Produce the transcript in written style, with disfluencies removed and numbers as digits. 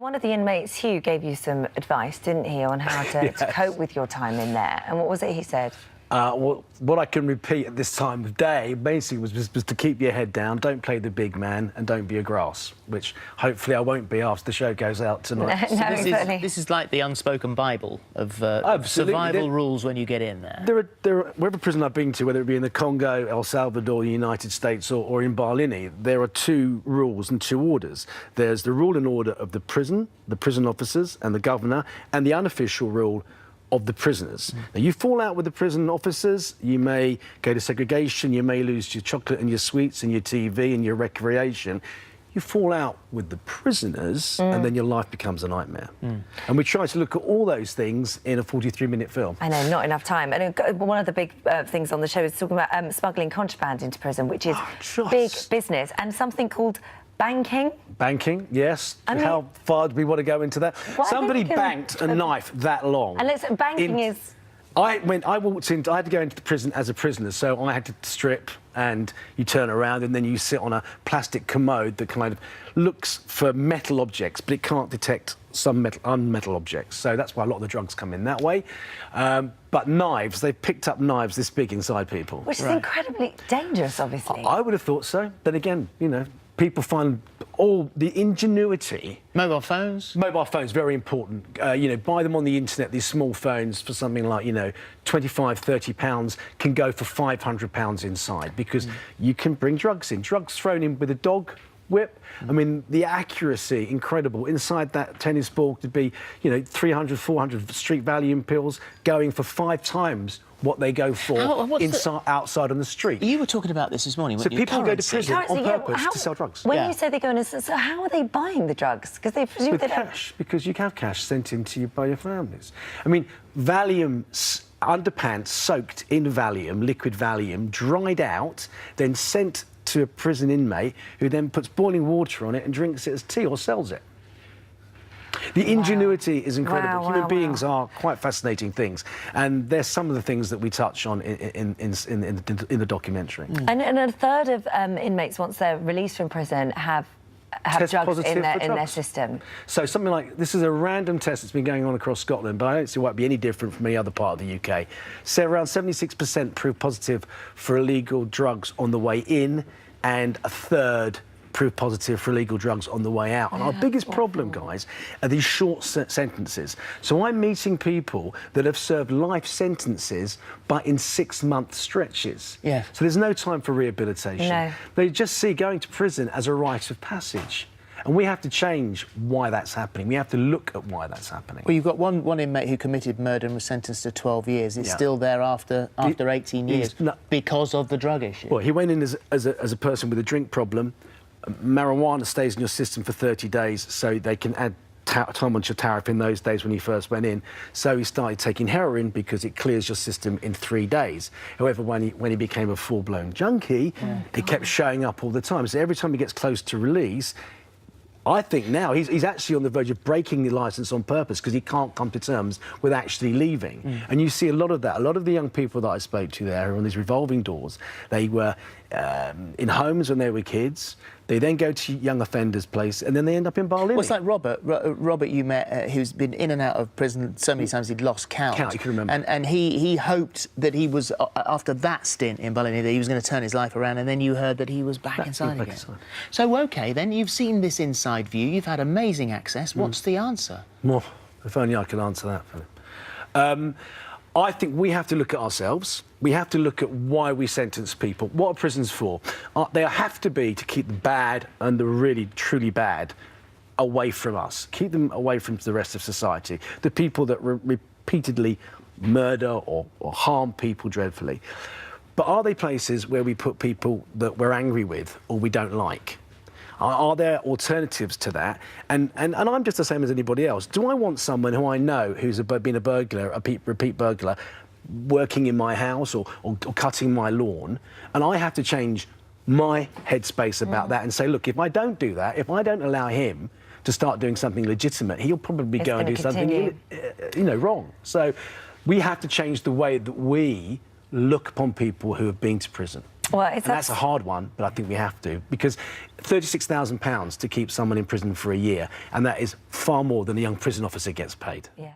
One of the inmates, Hugh, gave you some advice, didn't he, on how to, Yes. to cope with your time in there. And what was it he said? Well, what I can repeat at this time of day basically was to keep your head down, don't play the big man, and don't be a grass, which hopefully I won't be after the show goes out tonight. No, This is like the unspoken Bible of survival rules when you get in there. Wherever prison I've been to, whether it be in the Congo, El Salvador, the United States, or in Barlinnie, there are two rules and two orders. There's the rule and order of the prison officers and the governor, and the unofficial rule of the prisoners. Now, you fall out with the prison officers, you may go to segregation, you may lose your chocolate and your sweets and your TV and your recreation. You fall out with the prisoners and then your life becomes a nightmare. And we try to look at all those things in a 43-minute film. I know, not enough time. And one of the big things on the show is talking about smuggling contraband into prison, which is big business, and something called banking. Banking, yes. I mean, how far do we want to go into that? Somebody banked a knife that long. And listen, banking is... I walked in, I had to go into the prison as a prisoner, so I had to strip, and you turn around and then you sit on a plastic commode that kind of looks for metal objects, but it can't detect some unmetal objects. So that's why a lot of the drugs come in that way. But knives, they've picked up knives this big inside people. Which is incredibly dangerous, obviously. I would have thought so. But again, you know, people find all the ingenuity. Mobile phones? Mobile phones, very important. You know, buy them on the internet, these small phones for something like, you know, 25, 30 pounds can go for 500 pounds inside because you can bring drugs in. Drugs thrown in with a dog whip. I mean, the accuracy, incredible. Inside that tennis ball could be, you know, 300, 400 street Valium pills going for 5 times what they go for outside on the street. You were talking about this morning. So people go to prison on purpose to sell drugs. When you say they go in, so how are they buying the drugs? Because they presume with cash, because you have cash sent in to you by your families. I mean, Valium underpants soaked in Valium, liquid Valium, dried out, then sent to a prison inmate who then puts boiling water on it and drinks it as tea or sells it. The ingenuity is incredible. Human beings are quite fascinating things, and there's some of the things that we touch on in the documentary. And a third of inmates, once they're released from prison, have drugs in their system. So something like this is a random test that's been going on across Scotland, but I don't see why it'd be any different from any other part of the UK. So around 76% prove positive for illegal drugs on the way in, and a third prove positive for illegal drugs on the way out. And our biggest problem, guys, are these short sentences. So I'm meeting people that have served life sentences, but in 6-month stretches. Yeah. So there's no time for rehabilitation. No. They just see going to prison as a rite of passage. And we have to change why that's happening. We have to look at why that's happening. Well, you've got one inmate who committed murder and was sentenced to 12 years. He's still there after 18 years because of the drug issue. Well, he went in as a person with a drink problem. Marijuana stays in your system for 30 days, so they can add time onto your tariff in those days when he first went in. So he started taking heroin because it clears your system in 3 days. However, when he became a full-blown junkie, it kept showing up all the time. So every time he gets close to release, I think now he's actually on the verge of breaking the licence on purpose because he can't come to terms with actually leaving. And you see a lot of that. A lot of the young people that I spoke to there are on these revolving doors. They were in homes when they were kids. They then go to young offenders' place, and then they end up in Barlinnie. Well, it's like Robert you met, who's been in and out of prison so many times he'd lost count. You can remember. And he hoped that he was, after that stint in Barlinnie, that he was going to turn his life around, and then you heard that he was back inside again. So, OK, then you've seen this inside view, you've had amazing access. What's the answer? Well, if only I could answer that, Philip. I think we have to look at ourselves. We have to look at why we sentence people. What are prisons for? They have to be to keep the bad and the really, truly bad away from us. Keep them away from the rest of society. The people that repeatedly murder or harm people dreadfully. But are they places where we put people that we're angry with or we don't like? Are there alternatives to that? And I'm just the same as anybody else. Do I want someone who I know who's been a burglar, a repeat burglar, working in my house or cutting my lawn, and I have to change my headspace about that and say, look, if I don't do that, if I don't allow him to start doing something legitimate, he'll probably go and do something, you know, wrong. So we have to change the way that we look upon people who have been to prison. Well, and that's a hard one, but I think we have to, because £36,000 to keep someone in prison for a year, and that is far more than a young prison officer gets paid. Yeah.